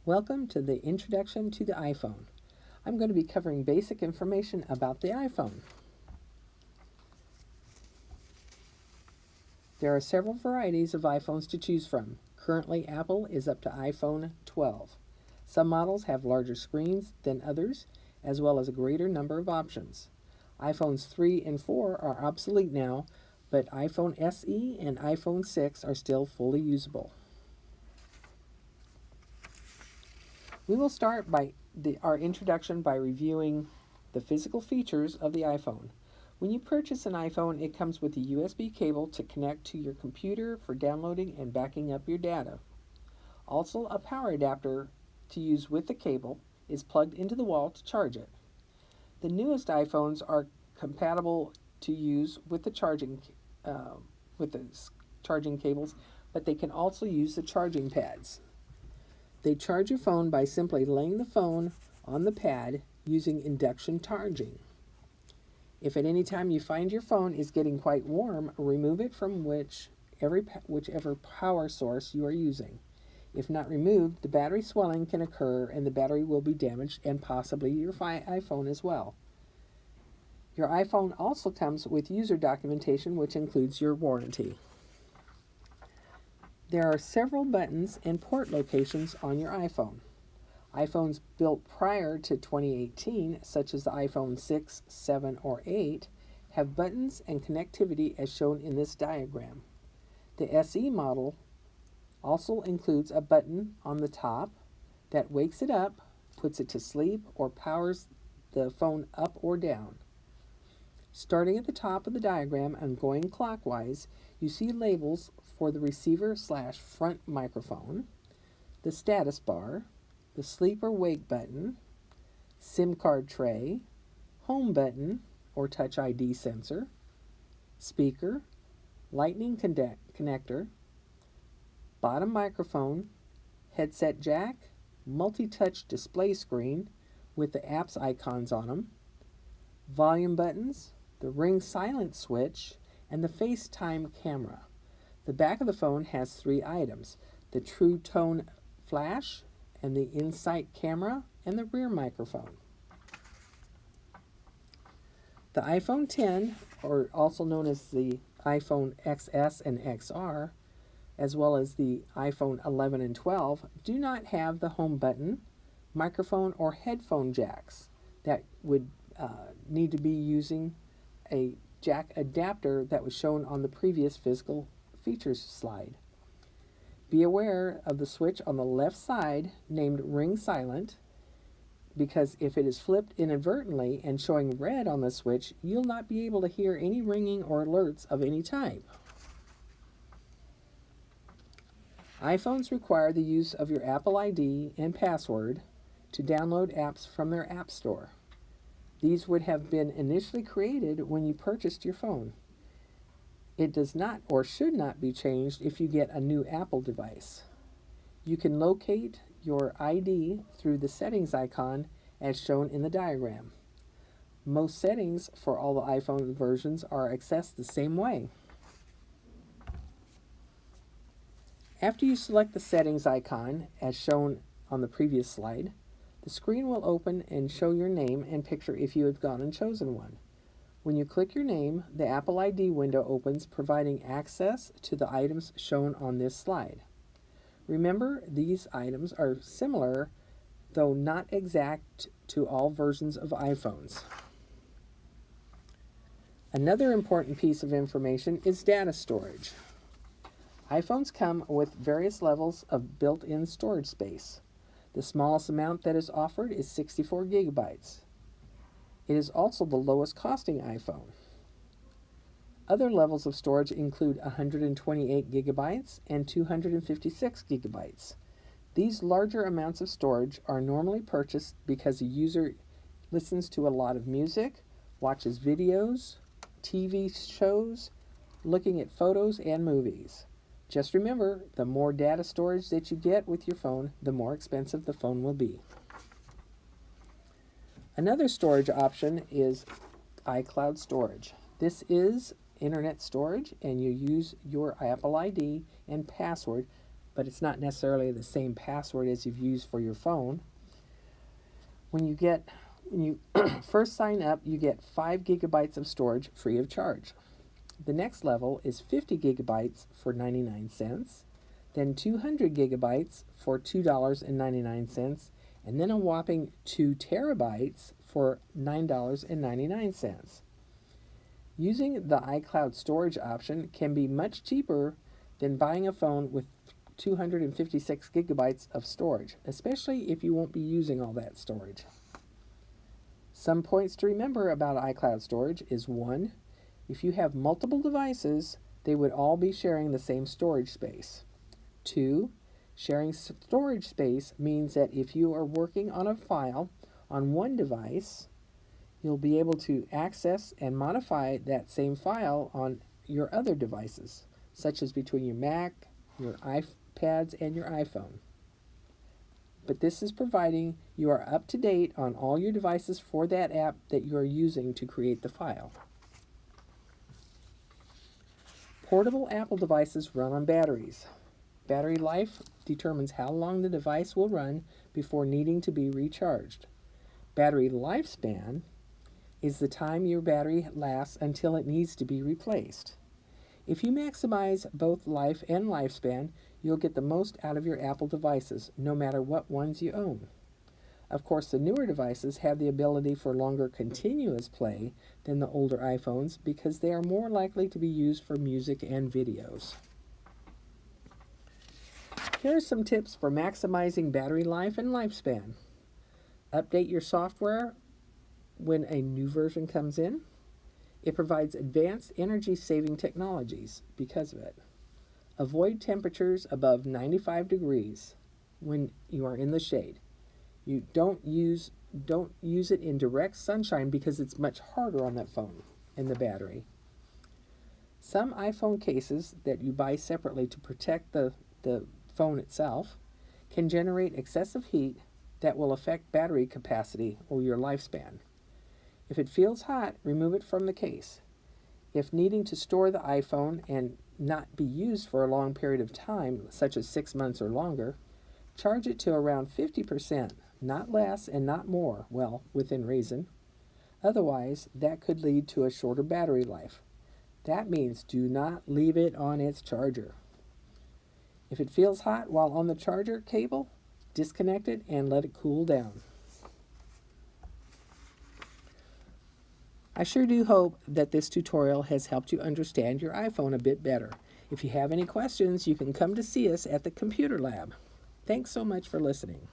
Welcome to the Introduction to the iPhone. I'm going to be covering basic information about the iPhone. There are several varieties of iPhones to choose from. Currently, Apple is up to iPhone 12. Some models have larger screens than others, as well as a greater number of options. iPhones 3 and 4 are obsolete now, but iPhone SE and iPhone 6 are still fully usable. We will start our introduction by reviewing the physical features of the iPhone. When you purchase an iPhone, it comes with a USB cable to connect to your computer for downloading and backing up your data. Also, a power adapter to use with the cable is plugged into the wall to charge it. The newest iPhones are compatible to use with the charging cables, but they can also use the charging pads. They charge your phone by simply laying the phone on the pad using induction charging. If at any time you find your phone is getting quite warm, remove it from whichever power source you are using. If not removed, the battery swelling can occur and the battery will be damaged and possibly your iPhone as well. Your iPhone also comes with user documentation, which includes your warranty. There are several buttons and port locations on your iPhone. iPhones built prior to 2018, such as the iPhone 6, 7, or 8, have buttons and connectivity as shown in this diagram. The SE model also includes a button on the top that wakes it up, puts it to sleep, or powers the phone up or down. Starting at the top of the diagram and going clockwise, you see labels for the receiver/front microphone, the status bar, the sleep or wake button, SIM card tray, home button or touch ID sensor, speaker, lightning connector, bottom microphone, headset jack, multi-touch display screen with the apps icons on them, volume buttons, the ring silent switch, and the FaceTime camera. The back of the phone has three items: the True Tone flash, and the Insight camera, and the rear microphone. The iPhone X, or also known as the iPhone XS and XR, as well as the iPhone 11 and 12, do not have the home button, microphone, or headphone jacks that would need to be using a jack adapter that was shown on the previous physical features slide. Be aware of the switch on the left side named Ring Silent, because if it is flipped inadvertently and showing red on the switch, you'll not be able to hear any ringing or alerts of any type. iPhones require the use of your Apple ID and password to download apps from their App Store. These would have been initially created when you purchased your phone. It does not or should not be changed if you get a new Apple device. You can locate your ID through the settings icon as shown in the diagram. Most settings for all the iPhone versions are accessed the same way. After you select the settings icon as shown on the previous slide, the screen will open and show your name and picture if you have gone and chosen one. When you click your name, the Apple ID window opens, providing access to the items shown on this slide. Remember, these items are similar, though not exact, to all versions of iPhones. Another important piece of information is data storage. iPhones come with various levels of built-in storage space. The smallest amount that is offered is 64 gigabytes. It is also the lowest costing iPhone. Other levels of storage include 128 gigabytes and 256 gigabytes. These larger amounts of storage are normally purchased because a user listens to a lot of music, watches videos, TV shows, looking at photos and movies. Just remember, the more data storage that you get with your phone, the more expensive the phone will be. Another storage option is iCloud storage. This is internet storage, and you use your Apple ID and password, but it's not necessarily the same password as you've used for your phone. When you first sign up, you get 5 gigabytes of storage free of charge. The next level is 50 gigabytes for 99 cents, then 200 gigabytes for $2.99, and then a whopping 2 terabytes for $9.99. Using the iCloud storage option can be much cheaper than buying a phone with 256 gigabytes of storage, especially if you won't be using all that storage. Some points to remember about iCloud storage is 1. If you have multiple devices, they would all be sharing the same storage space. 2. Sharing storage space means that if you are working on a file on one device, you'll be able to access and modify that same file on your other devices, such as between your Mac, your iPads, and your iPhone. But this is providing you are up to date on all your devices for that app that you are using to create the file. Portable Apple devices run on batteries. Battery life determines how long the device will run before needing to be recharged. Battery lifespan is the time your battery lasts until it needs to be replaced. If you maximize both life and lifespan, you'll get the most out of your Apple devices, no matter what ones you own. Of course, the newer devices have the ability for longer continuous play than the older iPhones because they are more likely to be used for music and videos. Here are some tips for maximizing battery life and lifespan. Update your software when a new version comes in. It provides advanced energy-saving technologies because of it. Avoid temperatures above 95 degrees when you are in the shade. You don't use it in direct sunshine because it's much harder on that phone and the battery. Some iPhone cases that you buy separately to protect the phone itself can generate excessive heat that will affect battery capacity or your lifespan. If it feels hot, remove it from the case. If needing to store the iPhone and not be used for a long period of time, such as 6 months or longer, charge it to around 50%, not less and not more, well, within reason. Otherwise, that could lead to a shorter battery life. That means do not leave it on its charger. If it feels hot while on the charger cable, disconnect it and let it cool down. I sure do hope that this tutorial has helped you understand your iPhone a bit better. If you have any questions, you can come to see us at the Computer Lab. Thanks so much for listening.